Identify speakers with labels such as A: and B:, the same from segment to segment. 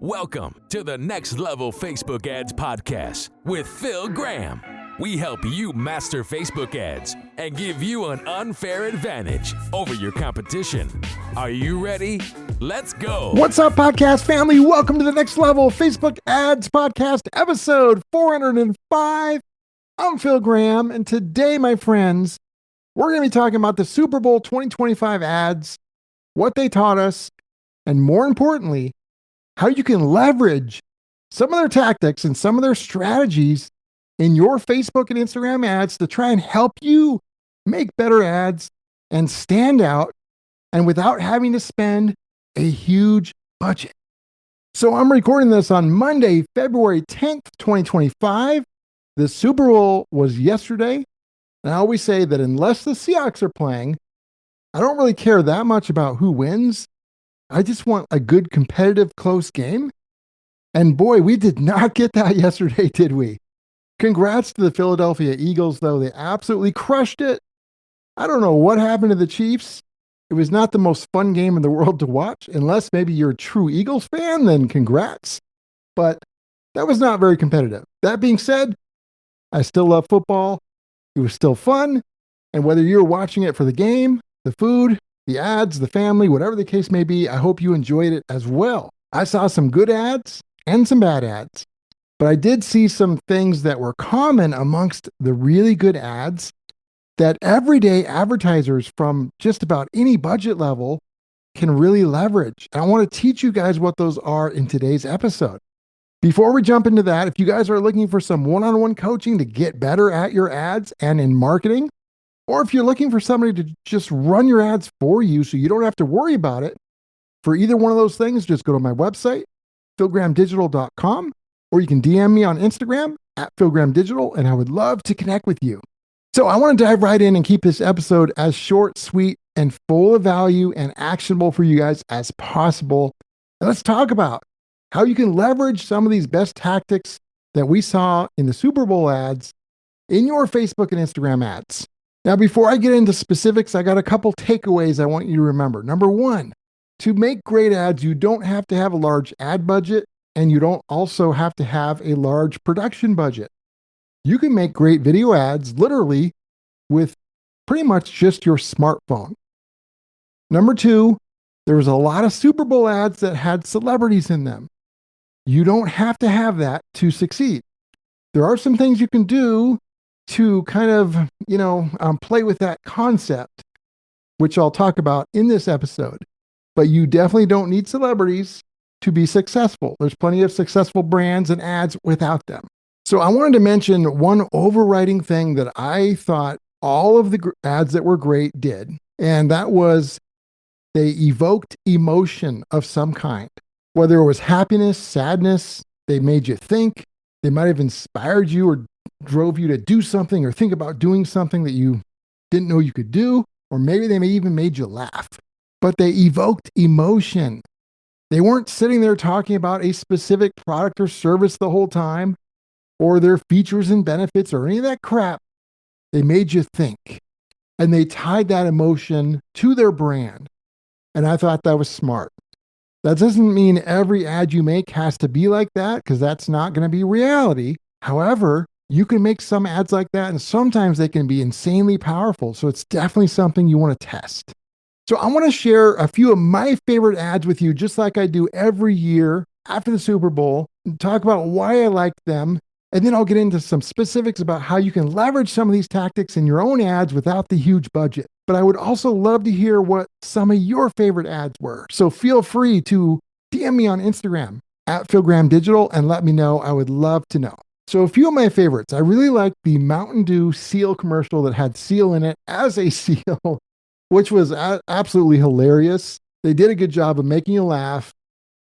A: Welcome to the Next Level Facebook Ads Podcast with Phil Graham. We help you master Facebook ads and give you an unfair advantage over your competition. Are you ready? Let's go.
B: What's up, podcast family? Welcome to the Next Level Facebook Ads Podcast, episode 405. I'm Phil Graham, and today, my friends, we're going to be talking about the Super Bowl 2025 ads, what they taught us, and more importantly, how you can leverage some of their tactics and some of their strategies in your Facebook and Instagram ads to try and help you make better ads and stand out, and without having to spend a huge budget. So I'm recording this on Monday, February 10th, 2025. The Super Bowl was yesterday. And I always say that unless the Seahawks are playing, I don't really care that much about who wins. I just want a good, competitive, close game. And boy, we did not get that yesterday, did we? Congrats to the Philadelphia Eagles, though. They absolutely crushed it. I don't know what happened to the Chiefs. It was not the most fun game in the world to watch, unless maybe you're a true Eagles fan, then congrats. But that was not very competitive. That being said, I still love football. It was still fun. And whether you're watching it for the game, the food, the ads, the family, whatever the case may be, I hope you enjoyed it as well. I saw some good ads and some bad ads, but I did see some things that were common amongst the really good ads that everyday advertisers from just about any budget level can really leverage. And I want to teach you guys what those are in today's episode. Before we jump into that, if you guys are looking for some one-on-one coaching to get better at your ads and in marketing, or if you're looking for somebody to just run your ads for you so you don't have to worry about it, for either one of those things, just go to my website, philgrahamdigital.com, or you can DM me on Instagram at philgrahamdigital, and I would love to connect with you. So I want to dive right in and keep this episode as short, sweet, and full of value and actionable for you guys as possible. And let's talk about how you can leverage some of these best tactics that we saw in the Super Bowl ads in your Facebook and Instagram ads. Now, before I get into specifics, I got a couple takeaways I want you to remember. Number one, to make great ads, you don't have to have a large ad budget, and you don't also have to have a large production budget. You can make great video ads literally with pretty much just your smartphone. Number two, there was a lot of Super Bowl ads that had celebrities in them. You don't have to have that to succeed. There are some things you can do to kind of, play with that concept, which I'll talk about in this episode. But you definitely don't need celebrities to be successful. There's plenty of successful brands and ads without them. So I wanted to mention one overriding thing that I thought all of the ads that were great did, and that was they evoked emotion of some kind. Whether it was happiness, sadness, they made you think, they might have inspired you or drove you to do something or think about doing something that you didn't know you could do, or maybe they may even made you laugh. But they evoked emotion. They weren't sitting there talking about a specific product or service the whole time, or their features and benefits or any of that crap. They made you think, and they tied that emotion to their brand. And I thought that was smart. That doesn't mean every ad you make has to be like that, because that's not going to be reality. However, you can make some ads like that, and sometimes they can be insanely powerful. So it's definitely something you want to test. So I want to share a few of my favorite ads with you, just like I do every year after the Super Bowl, and talk about why I like them. And then I'll get into some specifics about how you can leverage some of these tactics in your own ads without the huge budget. But I would also love to hear what some of your favorite ads were. So feel free to DM me on Instagram at philgrahamdigital and let me know. I would love to know. So a few of my favorites. I really like the Mountain Dew Seal commercial that had Seal in it as a seal, which was absolutely hilarious. They did a good job of making you laugh.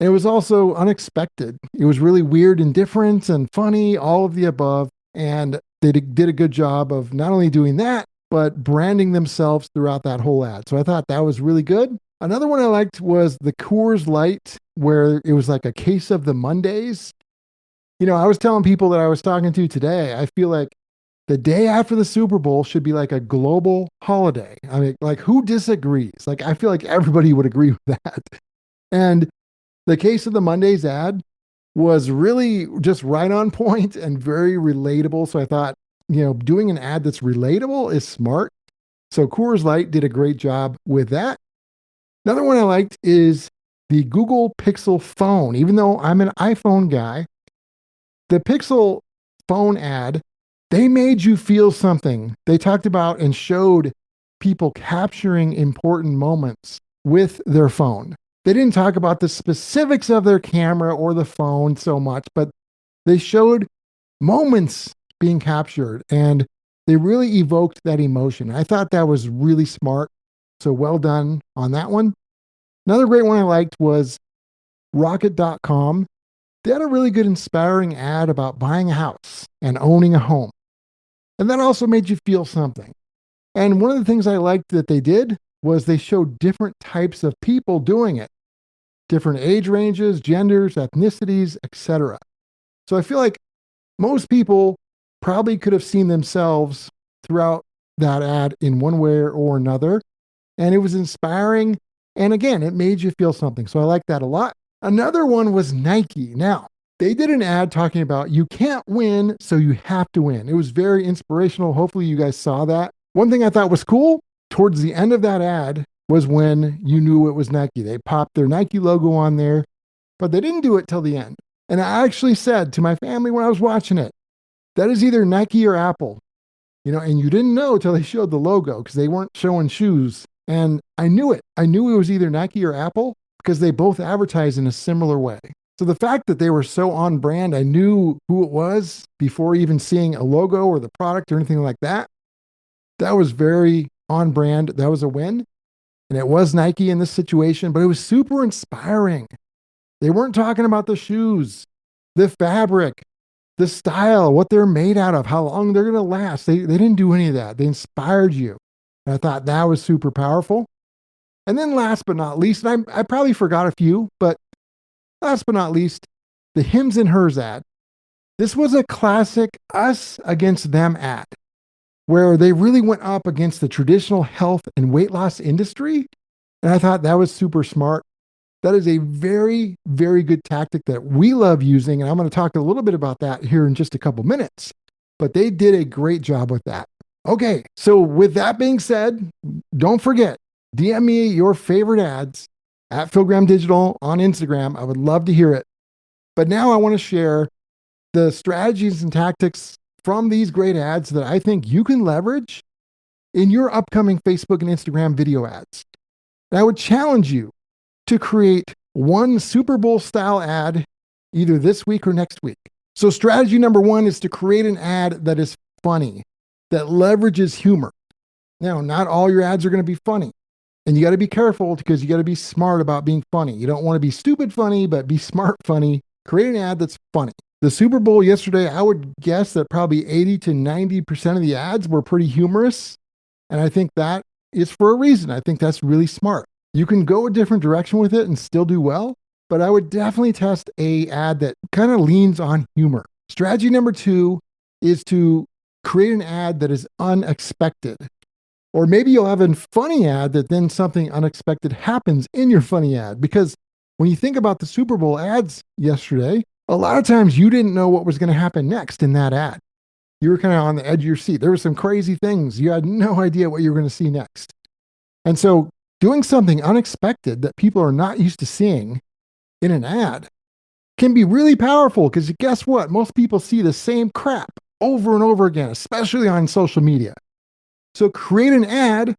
B: And it was also unexpected. It was really weird and different and funny, all of the above. And they did a good job of not only doing that, but branding themselves throughout that whole ad. So I thought that was really good. Another one I liked was the Coors Light, where it was like a case of the Mondays. I was telling people that I was talking to today, I feel like the day after the Super Bowl should be like a global holiday. I mean, like, who disagrees? Like, I feel like everybody would agree with that. And The Case of the Mondays ad was really just right on point and very relatable. So I thought, doing an ad that's relatable is smart. So Coors Light did a great job with that. Another one I liked is the Google Pixel phone. Even though I'm an iPhone guy, the Pixel phone ad, they made you feel something. They talked about and showed people capturing important moments with their phone. They didn't talk about the specifics of their camera or the phone so much, but they showed moments being captured and they really evoked that emotion. I thought that was really smart. So well done on that one. Another great one I liked was Rocket.com. They had a really good, inspiring ad about buying a house and owning a home. And that also made you feel something. And one of the things I liked that they did was they showed different types of people doing it, different age ranges, genders, ethnicities, etc. So I feel like most people probably could have seen themselves throughout that ad in one way or another. And it was inspiring. And again, it made you feel something. So I like that a lot. Another one was Nike. Now, they did an ad talking about you can't win, so you have to win. It was very inspirational. Hopefully, you guys saw that. One thing I thought was cool towards the end of that ad was when you knew it was Nike. They popped their Nike logo on there, but they didn't do it till the end. And I actually said to my family when I was watching it, that is either Nike or Apple, and you didn't know till they showed the logo because they weren't showing shoes. And I knew it. I knew it was either Nike or Apple because they both advertise in a similar way. So the fact that they were so on brand, I knew who it was before even seeing a logo or the product or anything like that. That was very on brand. That was a win. And it was Nike in this situation, but it was super inspiring. They weren't talking about the shoes, the fabric, the style, what they're made out of, how long they're going to last. They didn't do any of that. They inspired you. And I thought that was super powerful. And then last but not least, and I probably forgot a few, but last but not least, the Hims and Hers ad. This was a classic us against them ad where they really went up against the traditional health and weight loss industry. And I thought that was super smart. That is a very, very good tactic that we love using. And I'm going to talk a little bit about that here in just a couple minutes. But they did a great job with that. Okay, so with that being said, don't forget, DM me your favorite ads at Phil Graham Digital on Instagram. I would love to hear it. But now I want to share the strategies and tactics from these great ads that I think you can leverage in your upcoming Facebook and Instagram video ads. And I would challenge you to create one Super Bowl style ad either this week or next week. So strategy number one is to create an ad that is funny, that leverages humor. Now, not all your ads are going to be funny. And you got to be careful because you got to be smart about being funny. You don't want to be stupid funny, but be smart funny. Create an ad that's funny. The Super Bowl yesterday, I would guess that probably 80 to 90% of the ads were pretty humorous. And I think that is for a reason. I think that's really smart. You can go a different direction with it and still do well, but I would definitely test a ad that kind of leans on humor. Strategy number two is to create an ad that is unexpected. Or maybe you'll have a funny ad that then something unexpected happens in your funny ad. Because when you think about the Super Bowl ads yesterday, a lot of times you didn't know what was going to happen next in that ad. You were kind of on the edge of your seat. There were some crazy things. You had no idea what you were going to see next. And so doing something unexpected that people are not used to seeing in an ad can be really powerful because guess what? Most people see the same crap over and over again, especially on social media. So create an ad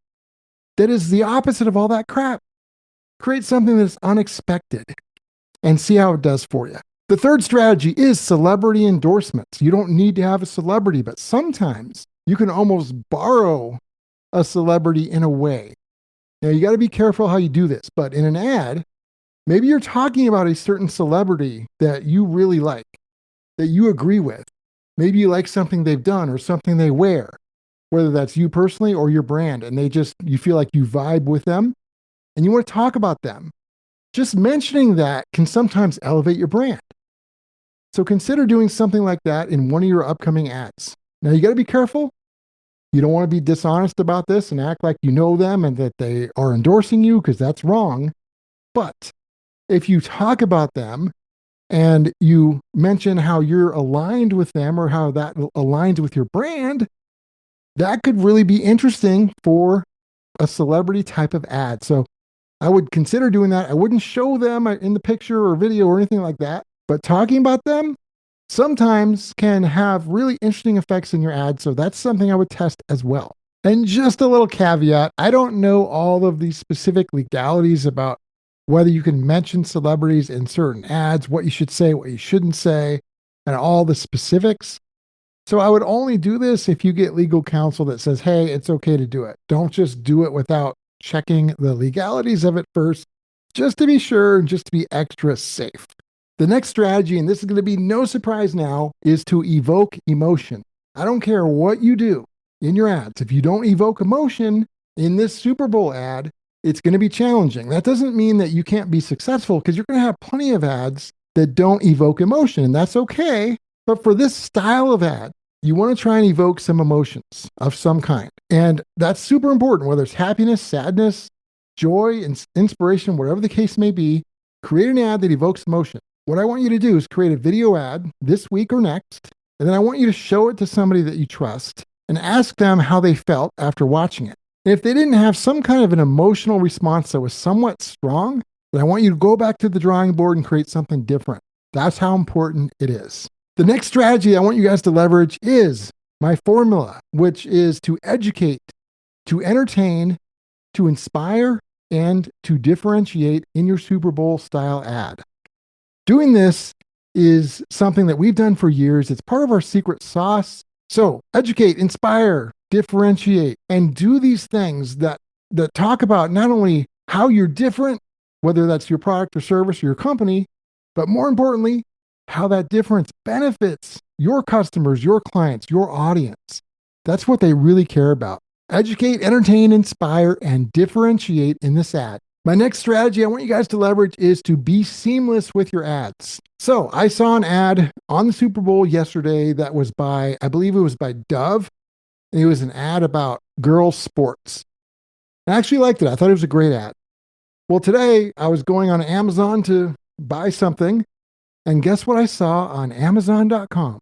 B: that is the opposite of all that crap. Create something that's unexpected and see how it does for you. The third strategy is celebrity endorsements. You don't need to have a celebrity, but sometimes you can almost borrow a celebrity in a way. Now, you got to be careful how you do this, but in an ad, maybe you're talking about a certain celebrity that you really like, that you agree with. Maybe you like something they've done or something they wear, whether that's you personally or your brand, and you feel like you vibe with them and you want to talk about them. Just mentioning that can sometimes elevate your brand. So consider doing something like that in one of your upcoming ads. Now, you got to be careful. You don't want to be dishonest about this and act like you know them and that they are endorsing you because that's wrong. But if you talk about them and you mention how you're aligned with them or how that aligns with your brand, that could really be interesting for a celebrity type of ad. So I would consider doing that. I wouldn't show them in the picture or video or anything like that, but talking about them sometimes can have really interesting effects in your ad. So that's something I would test as well. And just a little caveat, I don't know all of these specific legalities about whether you can mention celebrities in certain ads, what you should say, what you shouldn't say, and all the specifics. So I would only do this if you get legal counsel that says, hey, it's okay to do it. Don't just do it without checking the legalities of it first, just to be sure and just to be extra safe. The next strategy, and this is going to be no surprise now, is to evoke emotion. I don't care what you do in your ads. If you don't evoke emotion in this Super Bowl ad, it's going to be challenging. That doesn't mean that you can't be successful, because you're going to have plenty of ads that don't evoke emotion, and that's okay. But for this style of ad, you want to try and evoke some emotions of some kind. And that's super important, whether it's happiness, sadness, joy, inspiration, whatever the case may be. Create an ad that evokes emotion. What I want you to do is create a video ad this week or next, and then I want you to show it to somebody that you trust and ask them how they felt after watching it. And if they didn't have some kind of an emotional response that was somewhat strong, then I want you to go back to the drawing board and create something different. That's how important it is. The next strategy I want you guys to leverage is my formula, which is to educate, to entertain, to inspire, and to differentiate in your Super Bowl style ad. Doing this is something that we've done for years. It's part of our secret sauce. So educate, inspire, differentiate, and do these things that talk about not only how you're different, whether that's your product or service or your company, but more importantly, how that difference benefits your customers, your clients, your audience. That's what they really care about. Educate, entertain, inspire, and differentiate in this ad. My next strategy I want you guys to leverage is to be seamless with your ads. So I saw an ad on the Super Bowl yesterday that was by, I believe it was by Dove. And it was an ad about girls' sports. I actually liked it. I thought it was a great ad. Well, today I was going on Amazon to buy something. And guess what I saw on Amazon.com?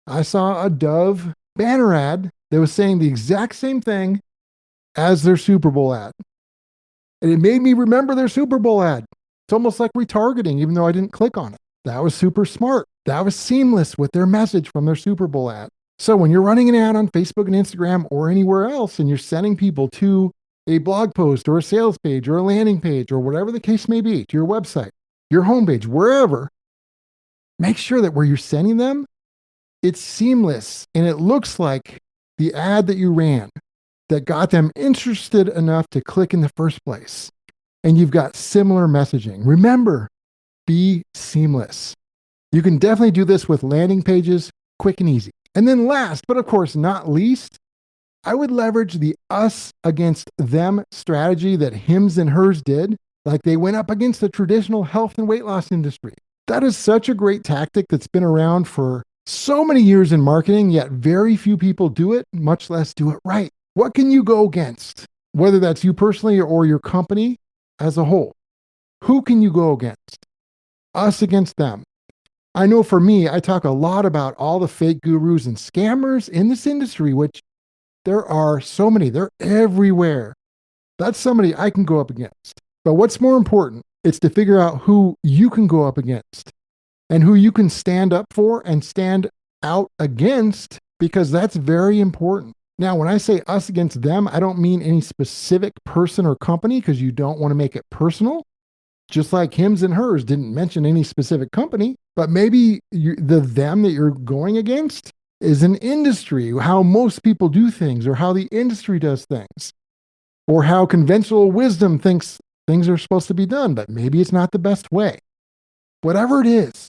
B: I saw a Dove banner ad that was saying the exact same thing as their Super Bowl ad. And it made me remember their Super Bowl ad. It's almost like retargeting, even though I didn't click on it. That was super smart. That was seamless with their message from their Super Bowl ad. So when you're running an ad on Facebook and Instagram or anywhere else, and you're sending people to a blog post or a sales page or a landing page or whatever the case may be, to your website, your homepage, wherever, make sure that where you're sending them, it's seamless and it looks like the ad that you ran that got them interested enough to click in the first place. And you've got similar messaging. Remember, be seamless. You can definitely do this with landing pages, quick and easy. And then last, but of course not least, I would leverage the us against them strategy that Hims and Hers did. Like they went up against the traditional health and weight loss industry. That is such a great tactic that's been around for so many years in marketing, yet very few people do it, much less do it right. What can you go against? Whether that's you personally or your company as a whole. Who can you go against? Us against them. I know for me, I talk a lot about all the fake gurus and scammers in this industry, which there are so many. They're everywhere. That's somebody I can go up against. But what's more important, it's to figure out who you can go up against and who you can stand up for and stand out against, because that's very important. Now, when I say us against them, I don't mean any specific person or company, because you don't want to make it personal. Just like Hims and Hers didn't mention any specific company, but maybe the them that you're going against is an industry, how most people do things, or how the industry does things, or how conventional wisdom thinks things are supposed to be done, but maybe it's not the best way. Whatever it is,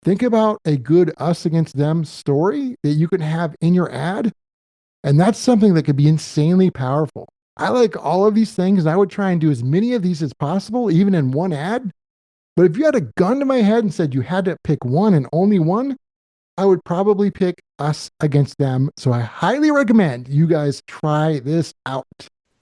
B: think about a good us against them story that you can have in your ad. And that's something that could be insanely powerful. I like all of these things, and I would try and do as many of these as possible, even in one ad. But if you had a gun to my head and said you had to pick one and only one, I would probably pick us against them. So I highly recommend you guys try this out.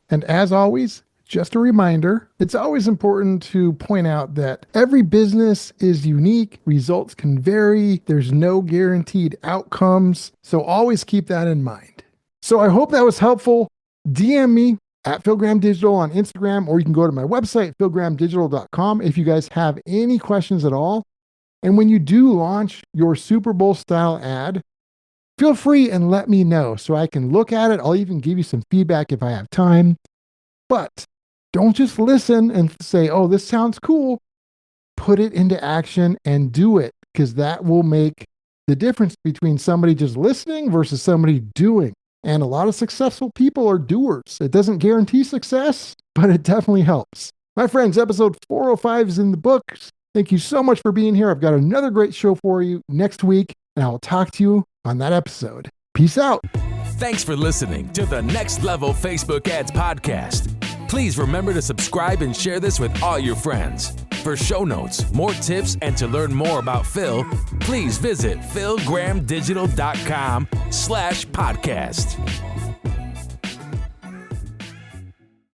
B: And as always, just a reminder, it's always important to point out that every business is unique. Results can vary. There's no guaranteed outcomes. So always keep that in mind. So I hope that was helpful. DM me at Phil Graham Digital on Instagram, or you can go to my website, philgrahamdigital.com, if you guys have any questions at all. And when you do launch your Super Bowl style ad, feel free and let me know so I can look at it. I'll even give you some feedback if I have time. But don't just listen and say, oh, this sounds cool. Put it into action and do it, because that will make the difference between somebody just listening versus somebody doing. And a lot of successful people are doers. It doesn't guarantee success, but it definitely helps. My friends, episode 405 is in the books. Thank you so much for being here. I've got another great show for you next week, and I will talk to you on that episode. Peace out.
A: Thanks for listening to the Next Level Facebook Ads Podcast. Please remember to subscribe and share this with all your friends. For show notes, more tips, and to learn more about Phil, please visit philgrahamdigital.com/podcast.